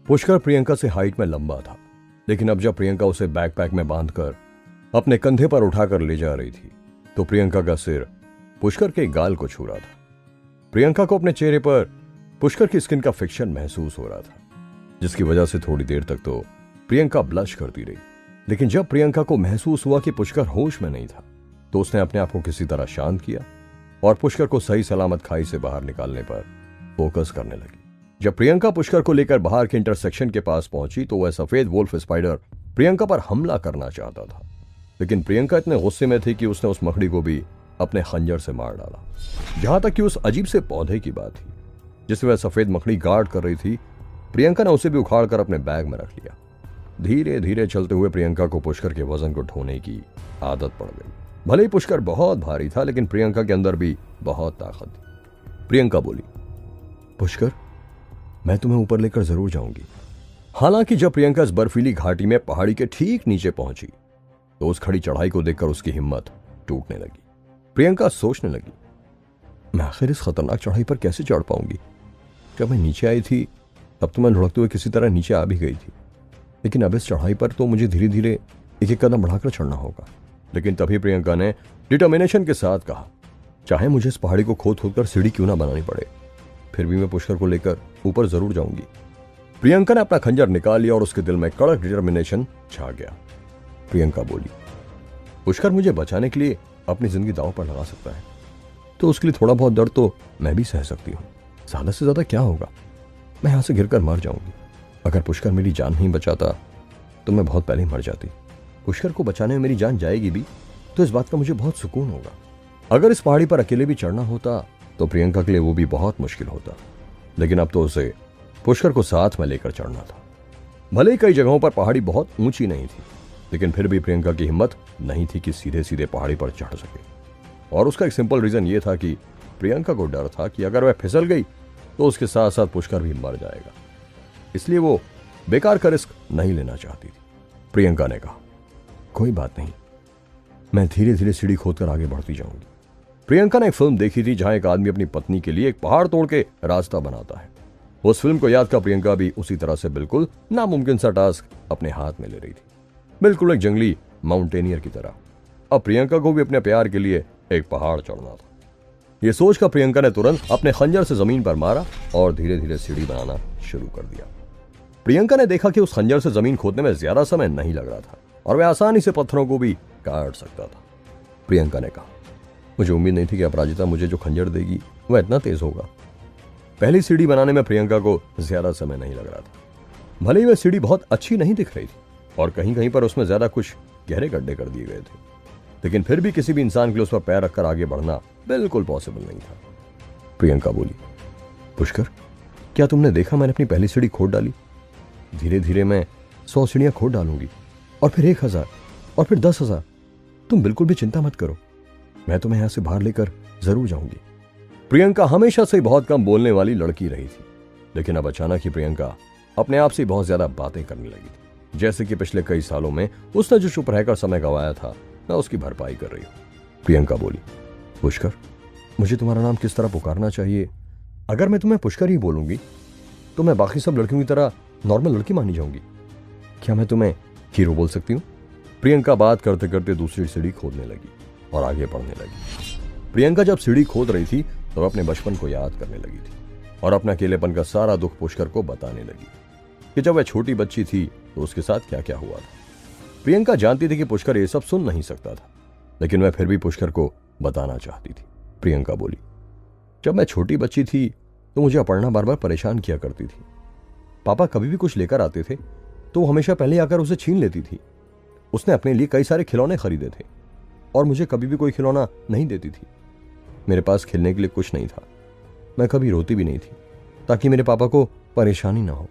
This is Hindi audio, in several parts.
पुष्कर प्रियंका से हाइट में लंबा था, लेकिन अब जब प्रियंका उसे बैकपैक में बांधकर अपने कंधे पर उठाकर ले जा रही थी तो प्रियंका का सिर पुष्कर के गाल को छू रहा था। प्रियंका को अपने चेहरे पर पुष्कर की स्किन का फ्रिक्शन महसूस हो रहा था, जिसकी वजह से थोड़ी देर तक तो प्रियंका ब्लश करती रही। लेकिन जब प्रियंका को महसूस हुआ कि पुष्कर होश में नहीं था तो उसने अपने आप को किसी तरह शांत किया और पुष्कर को सही सलामत खाई से बाहर निकालने पर फोकस करने लगी। जब प्रियंका पुष्कर को लेकर बाहर के इंटरसेक्शन के पास पहुंची तो वह सफेद वोल्फ स्पाइडर प्रियंका पर हमला करना चाहता था, लेकिन प्रियंका इतने गुस्से में थी कि उसने उस मकड़ी को भी अपने खंजर से मार डाला। जहां तक कि उस अजीब से पौधे की बात थी जिसे वह सफेद मकड़ी गार्ड कर रही थी, प्रियंका ने उसे भी उखाड़ कर अपने बैग में रख लिया। धीरे धीरे चलते हुए प्रियंका को पुष्कर के वजन को ढोने की आदत पड़ गई। भले ही पुष्कर बहुत भारी था, लेकिन प्रियंका के अंदर भी बहुत ताकत थी। प्रियंका बोली, पुष्कर, मैं तुम्हें ऊपर लेकर जरूर जाऊंगी। हालांकि जब प्रियंका इस बर्फीली घाटी में पहाड़ी के ठीक नीचे पहुंची तो उस खड़ी चढ़ाई को देखकर उसकी हिम्मत टूटने लगी। प्रियंका सोचने लगी, मैं आखिर इस खतरनाक चढ़ाई पर कैसे चढ़ पाऊंगी। जब मैं नीचे आई थी तब तो मैं लुढ़कते हुए किसी तरह नीचे आ भी गई थी, लेकिन अब इस चढ़ाई पर तो मुझे धीरे धीरे एक एक कदम बढ़ाकर चढ़ना होगा। लेकिन तभी प्रियंका ने डिटर्मिनेशन के साथ कहा, चाहे मुझे इस पहाड़ी को खोद खोद कर सीढ़ी क्यों ना बनानी पड़े, फिर भी मैं पुष्कर को लेकर ऊपर जरूर जाऊंगी। प्रियंका ने अपना खंजर निकाल लिया और उसके दिल में कड़क डिटर्मिनेशन छा गया। प्रियंका बोली, पुष्कर मुझे बचाने के लिए अपनी जिंदगी दांव पर लगा सकता है, तो उसके लिए थोड़ा बहुत दर्द तो मैं भी सह सकती हूँ। ज्यादा से ज्यादा क्या होगा, मैं यहां से गिरकर मर जाऊंगी। अगर पुष्कर मेरी जान नहीं बचाता तो मैं बहुत पहले ही मर जाती। पुष्कर को बचाने में मेरी जान जाएगी भी तो इस बात का मुझे बहुत सुकून होगा। अगर इस पहाड़ी पर अकेले भी चढ़ना होता तो प्रियंका के लिए वो भी बहुत मुश्किल होता, लेकिन अब तो उसे पुष्कर को साथ में लेकर चढ़ना था। भले ही कई जगहों पर पहाड़ी बहुत ऊंची नहीं थी, लेकिन फिर भी प्रियंका की हिम्मत नहीं थी कि सीधे सीधे पहाड़ी पर चढ़ सके। और उसका एक सिंपल रीजन ये था कि प्रियंका को डर था कि अगर वह फिसल गई तो उसके साथ साथ पुष्कर भी मर जाएगा, इसलिए वो बेकार का रिस्क नहीं लेना चाहती थी। प्रियंका ने कहा, कोई बात नहीं, मैं धीरे धीरे सीढ़ी खोदकर आगे बढ़ती जाऊंगी। प्रियंका ने एक फिल्म देखी थी जहां एक आदमी अपनी पत्नी के लिए एक पहाड़ तोड़ के रास्ता बनाता है। उस फिल्म को याद कर प्रियंका भी उसी तरह से बिल्कुल नामुमकिन सा टास्क अपने हाथ में ले रही थी, बिल्कुल एक जंगली माउंटेनियर की तरह। अब प्रियंका को भी अपने प्यार के लिए एक पहाड़ चढ़ना था। यह सोचकर प्रियंका ने तुरंत अपने खंजर से जमीन पर मारा और धीरे धीरे सीढ़ी बनाना शुरू कर दिया। प्रियंका ने देखा कि उस खंजर से जमीन खोदने में ज्यादा समय नहीं लग रहा था और वह आसानी से पत्थरों को भी काट सकता था। प्रियंका ने कहा, मुझे उम्मीद नहीं थी कि अपराजिता मुझे जो खंजर देगी वह इतना तेज होगा। पहली सीढ़ी बनाने में प्रियंका को ज्यादा समय नहीं लग रहा था। भले ही वह सीढ़ी बहुत अच्छी नहीं दिख रही थी और कहीं कहीं पर उसमें ज्यादा कुछ गहरे गड्ढे कर दिए गए थे, लेकिन फिर भी किसी भी इंसान के लिए उस पर पैर रखकर आगे बढ़ना बिल्कुल पॉसिबल नहीं था। प्रियंका बोली, पुष्कर, क्या तुमने देखा मैंने अपनी पहली सीढ़ी खोद डाली। धीरे धीरे मैं 100 सीढ़ियां खोद डालूंगी और फिर 1000 और फिर 10,000। तुम बिल्कुल भी चिंता मत करो, मैं तुम्हें यहां से बाहर लेकर जरूर जाऊंगी। प्रियंका हमेशा से बहुत कम बोलने वाली लड़की रही थी, लेकिन अब अचानक ही प्रियंका अपने आप से बहुत ज्यादा बातें करने लगी थी, जैसे कि पिछले कई सालों में उसने जो चुप रहकर समय गंवाया था मैं उसकी भरपाई कर रही हूं। प्रियंका बोली, पुष्कर, मुझे तुम्हारा नाम किस तरह पुकारना चाहिए। अगर मैं तुम्हें पुष्कर ही बोलूंगी तो मैं बाकी सब लड़कियों की तरह नॉर्मल लड़की मानी जाऊंगी। क्या मैं तुम्हें हीरो बोल सकती हूँ। प्रियंका बात करते करते दूसरी सीढ़ी खोदने लगी और आगे बढ़ने लगी। प्रियंका जब सीढ़ी खोद रही थी तो अपने बचपन को याद करने लगी थी और अपने अकेलेपन का सारा दुख पुष्कर को बताने लगी कि जब वह छोटी बच्ची थी तो उसके साथ क्या क्या हुआ था। प्रियंका जानती थी कि पुष्कर ये सब सुन नहीं सकता था, लेकिन वह फिर भी पुष्कर को बताना चाहती थी। प्रियंका बोली, जब मैं छोटी बच्ची थी तो मुझे अपर्णा बार बार परेशान किया करती थी। पापा कभी भी कुछ लेकर आते थे तो वो हमेशा पहले आकर उसे छीन लेती थी। उसने अपने लिए कई सारे खिलौने खरीदे थे और मुझे कभी भी कोई खिलौना नहीं देती थी। मेरे पास खेलने के लिए कुछ नहीं था। मैं कभी रोती भी नहीं थी ताकि मेरे पापा को परेशानी ना हो।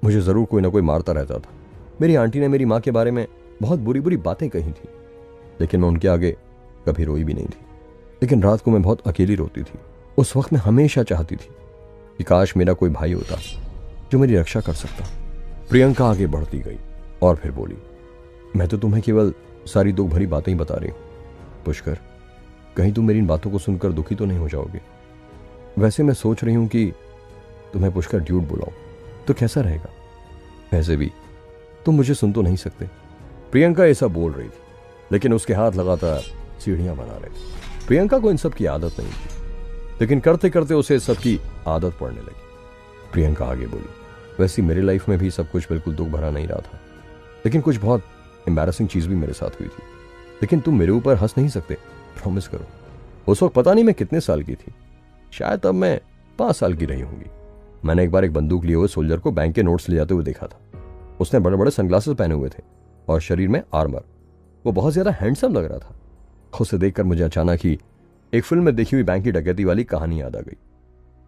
मुझे जरूर कोई ना कोई मारता रहता था। मेरी आंटी ने मेरी माँ के बारे में बहुत बुरी बुरी बातें कही थी, लेकिन मैं उनके आगे कभी रोई भी नहीं थी। लेकिन रात को मैं बहुत अकेली रोती थी। उस वक्त मैं हमेशा चाहती थी कि काश मेरा कोई भाई होता जो मेरी रक्षा कर सकता। प्रियंका आगे बढ़ती गई और फिर बोली, मैं तो तुम्हें केवल सारी दुख भरी बातें ही बता रही हूं। पुष्कर, कहीं तुम मेरी इन बातों को सुनकर दुखी तो नहीं हो जाओगे। वैसे मैं सोच रही हूं कि तुम्हें पुष्कर ड्यूड बुलाऊं तो कैसा रहेगा। वैसे भी तुम मुझे सुन तो नहीं सकते। प्रियंका ऐसा बोल रही थी, लेकिन उसके हाथ लगातार सीढ़ियां बना रहे थे। प्रियंका को इन सब की आदत नहीं थी, लेकिन करते करते उसे सब की आदत पड़ने लगी। प्रियंका आगे बोली, वैसे मेरी लाइफ में भी सब कुछ बिल्कुल दुख भरा नहीं रहा था, लेकिन कुछ बहुत एम्बैरसिंग चीज भी मेरे साथ हुई थी। लेकिन तुम मेरे ऊपर हंस नहीं सकते, प्रॉमिस करो। उस वक्त पता नहीं मैं कितने साल की थी, शायद तब मैं 5 साल की रही होंगी। मैंने एक बार एक बंदूक लिए हुए सोल्जर को बैंक के नोट्स ले जाते हुए देखा था। उसने बड़े बड़े सनग्लासेस पहने हुए थे और शरीर में आर्मर। वो बहुत ज्यादा हैंडसम लग रहा था। उसे देखकर मुझे अचानक ही एक फिल्म में देखी हुई बैंक की डकैती वाली कहानी याद आ गई।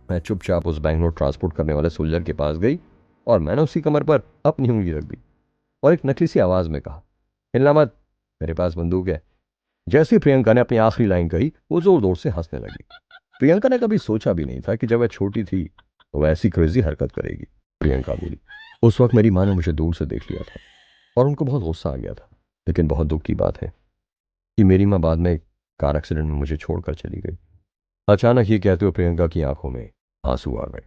मैं चुपचाप उस बैंक नोट ट्रांसपोर्ट करने वाले सोल्जर के पास गई और मैंने उसकी कमर पर अपनी उंगली रख दी और एक नकली सी आवाज में कहा, हिलना मत, मेरे पास बंदूक है। जैसे ही प्रियंका ने अपनी आखिरी लाइन कही, वो जोर जोर से हंसने लगी। प्रियंका ने कभी सोचा भी नहीं था कि जब वह छोटी थी तो वह ऐसी क्रेजी हरकत करेगी। प्रियंका बोली, उस वक्त मेरी माँ ने मुझे दूर से देख लिया था और उनको बहुत गुस्सा आ गया था। लेकिन बहुत दुख की बात है कि मेरी माँ बाद में एक कार एक्सीडेंट में मुझे छोड़कर चली गई। अचानक ये कहते हुए प्रियंका की आंखों में आंसू आ गए।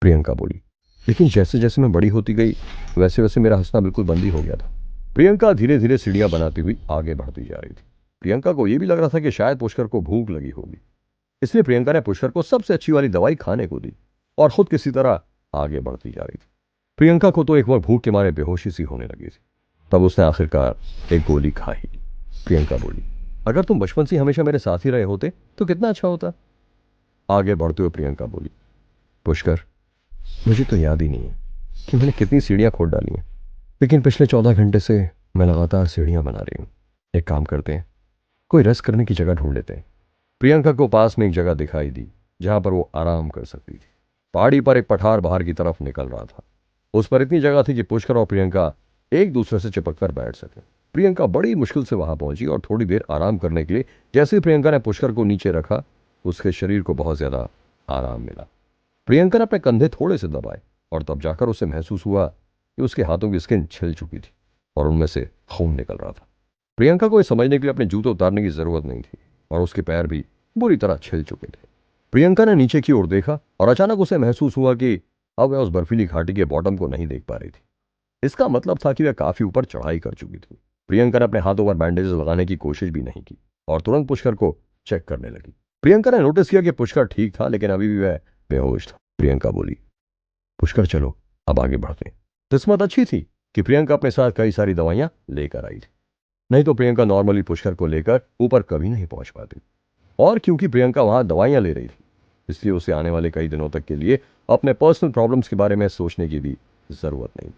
प्रियंका बोली, लेकिन जैसे जैसे मैं बड़ी होती गई वैसे वैसे मेरा हंसना बिल्कुल बंद ही हो गया था। प्रियंका धीरे धीरे सीढ़ियां बनाती हुई आगे बढ़ती जा रही थी। प्रियंका को यह भी लग रहा था कि शायद पुष्कर को भूख लगी होगी, इसलिए प्रियंका ने पुष्कर को सबसे अच्छी वाली दवाई खाने को दी और खुद किसी तरह आगे बढ़ती जा रही थी। प्रियंका को तो एक वक्त भूख के मारे बेहोशी सी होने लगी थी। तब उसने आखिरकार एक गोली खाई। प्रियंका बोली, अगर तुम बचपन से हमेशा मेरे साथ ही रहे होते तो कितना अच्छा होता। आगे बढ़ते हुए प्रियंका बोली, पुष्कर, मुझे तो याद ही नहीं है कि मैंने कितनी सीढ़ियां खोद डाली हैं, लेकिन पिछले 14 घंटे से मैं लगातार सीढ़ियां बना रही हूं। एक काम करते हैं, कोई रेस्ट करने की जगह ढूंढ लेते हैं। प्रियंका को पास में एक जगह दिखाई दी जहां पर वो आराम कर सकती थी। पहाड़ी पर एक पठार बाहर की तरफ निकल रहा था। उस पर इतनी जगह थी कि पुष्कर और प्रियंका एक दूसरे से चिपक कर बैठ सके। प्रियंका बड़ी मुश्किल से वहां पहुंची और थोड़ी देर आराम करने के लिए जैसे ही प्रियंका ने पुष्कर को नीचे रखा, उसके शरीर को बहुत ज्यादा आराम मिला। प्रियंका ने अपने कंधे थोड़े से दबाए और तब जाकर उसे महसूस हुआ कि उसके हाथों की स्किन छिल चुकी थी और उनमें से खून निकल रहा था। प्रियंका को यह समझने के लिए अपने जूते उतारने की जरूरत नहीं थी और उसके पैर भी बुरी तरह छिल चुके थे। प्रियंका ने नीचे की ओर देखा और अचानक उसे महसूस हुआ कि अब वह उस बर्फीली घाटी के बॉटम को नहीं देख पा रही थी। इसका मतलब था कि वह काफी ऊपर चढ़ाई कर चुकी थी। प्रियंका ने अपने हाथों पर बैंडेजेस लगाने की कोशिश भी नहीं की और तुरंत पुष्कर को चेक करने लगी। प्रियंका ने नोटिस किया कि पुष्कर ठीक था, लेकिन अभी भी वह बेहोश था। प्रियंका बोली, पुष्कर चलो अब आगे बढ़ते हैं। किस्मत अच्छी थी कि प्रियंका अपने साथ कई सारी दवाइयां लेकर आई थी, नहीं तो प्रियंका नॉर्मली पुष्कर को लेकर ऊपर कभी नहीं पहुंच पाती। और क्योंकि प्रियंका वहां दवाइयां ले रही थी, इसलिए उसे आने वाले कई दिनों तक के लिए अपने पर्सनल प्रॉब्लम्स के बारे में सोचने की भी जरूरत नहीं।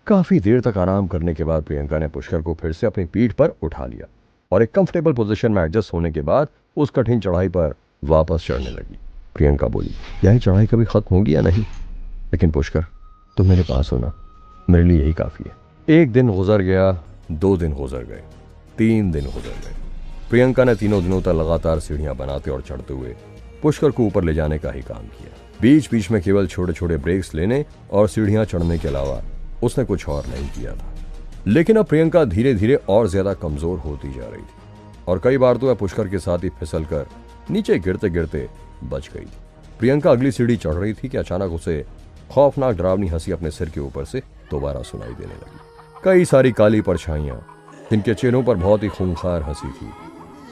काफी देर तक आराम करने के बाद प्रियंका ने पुष्कर को फिर से अपनी पीठ पर उठा लिया और एक कंफर्टेबल पोजीशन में एडजस्ट होने के बाद उस कठिन चढ़ाई पर वापस चढ़ने लगी। प्रियंका बोली, यह चढ़ाई कभी खत्म होगी या नहीं? लेकिन पुष्कर, तुम मेरे पास हो ना, मेरे लिए यही काफी है। एक दिन गुजर गया, 2 दिन गुजर गए, 3 दिन गुजर गए। प्रियंका ने तीनों दिनों तक लगातार सीढ़ियां बनाते और चढ़ते हुए पुष्कर को ऊपर ले जाने का ही काम किया। बीच बीच में केवल छोटे छोटे ब्रेक्स लेने और सीढ़ियां चढ़ने के अलावा उसने कुछ और नहीं किया था। लेकिन अब प्रियंका धीरे धीरे और ज्यादा कमजोर होती जा रही थी और कई बार तो वह पुष्कर के साथ ही फिसल कर नीचे गिरते गिरते बच गई थी। प्रियंका अगली सीढ़ी चढ़ रही थी कि अचानक उसे खौफनाक डरावनी हंसी अपने सिर के ऊपर से दोबारा सुनाई देने लगी। कई सारी काली परछाइयां जिनके चेहरों पर बहुत ही खूंखार हंसी थी,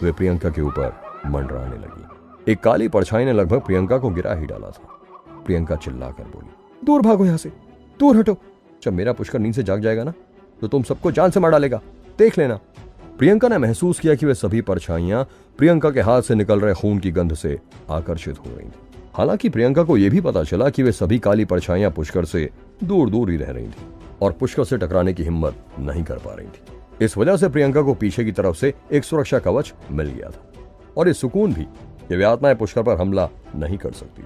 वे प्रियंका के ऊपर मंडराने लगी। एक काली परछाई ने लगभग प्रियंका को गिरा ही डाला था। प्रियंका चिल्लाकर बोली, दूर भागो यहां से, दूर हटो। जब मेरा पुष्कर नींद से जाग जाएगा ना तो तुम सबको जान से मार डालेगा, देख लेना। प्रियंका ने महसूस किया कि वे सभी परछाइयां प्रियंका के हाथ से निकल रहे खून की गंध से आकर्षित हो रही थी। हालांकि प्रियंका को यह भी पता चला कि वे सभी काली परछाइयां पुष्कर से दूर दूर ही रह रही थी और पुष्कर से टकराने की हिम्मत नहीं कर पा रही थी। इस वजह से प्रियंका को पीछे की तरफ से एक सुरक्षा कवच मिल गया था और ये सुकून भी कि वे आत्माएं पुष्कर पर हमला नहीं कर सकती।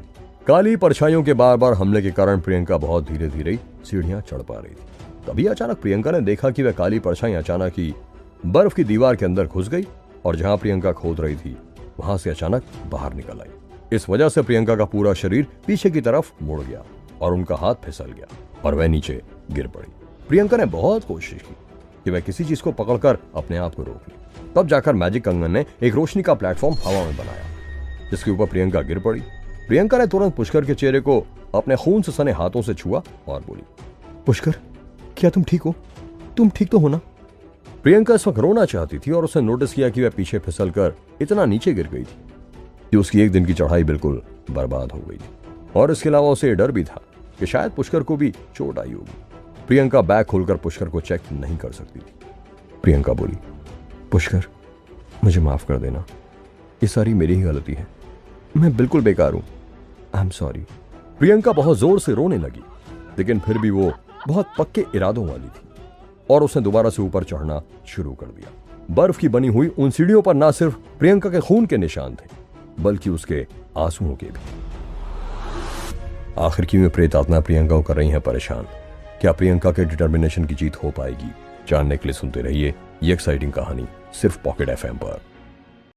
काली परछाइयों के बार बार हमले के कारण प्रियंका बहुत धीरे धीरे सीढ़ियां चढ़ पा रही थी। तभी अचानक प्रियंका ने देखा कि वह काली परछाई अचानक ही बर्फ की दीवार के अंदर घुस गई और जहां प्रियंका खोद रही थी वहां से अचानक बाहर निकल आई। इस वजह से प्रियंका का पूरा शरीर पीछे की तरफ मुड़ गया और उनका हाथ फिसल गया और वह नीचे गिर पड़ी। प्रियंका ने बहुत कोशिश की कि वह किसी चीज को पकड़कर अपने आप को रोक ले। तब जाकर मैजिक कंगन ने एक रोशनी का प्लेटफॉर्म हवा में बनाया जिसके ऊपर प्रियंका गिर पड़ी। प्रियंका ने तुरंत पुष्कर के चेहरे को अपने खून से सने हाथों से छुआ और बोली, पुष्कर, क्या तुम ठीक हो? तुम ठीक तो हो ना? प्रियंका इस वक्त रोना चाहती थी और उसने नोटिस किया कि वह पीछे फिसल कर इतना नीचे गिर गई थी कि उसकी एक दिन की चढ़ाई बिल्कुल बर्बाद हो गई थी। और इसके अलावा उसे यह डर भी था कि शायद पुष्कर को भी चोट आई होगी। प्रियंका बैग खोलकर पुष्कर को चेक नहीं कर सकती थी। प्रियंका बोली, पुष्कर, मुझे माफ कर देना, ये सारी मेरी ही गलती है, मैं बिल्कुल बेकार हूं, आई एम सॉरी। प्रियंका बहुत जोर से रोने लगी, लेकिन फिर भी वो बहुत पक्के इरादों वाली थी और उसने दोबारा से ऊपर चढ़ना शुरू कर दिया। बर्फ की बनी हुई उन सीढ़ियों पर ना सिर्फ प्रियंका के खून के निशान थे, बल्कि उसके आंसुओं के भी। आखिर क्यों प्रेत आत्मा प्रियंका को कर रही है परेशान? क्या प्रियंका के डिटर्मिनेशन की जीत हो पाएगी? जानने के लिए सुनते रहिए ये एक्साइटिंग कहानी सिर्फ पॉकेट एफएम पर।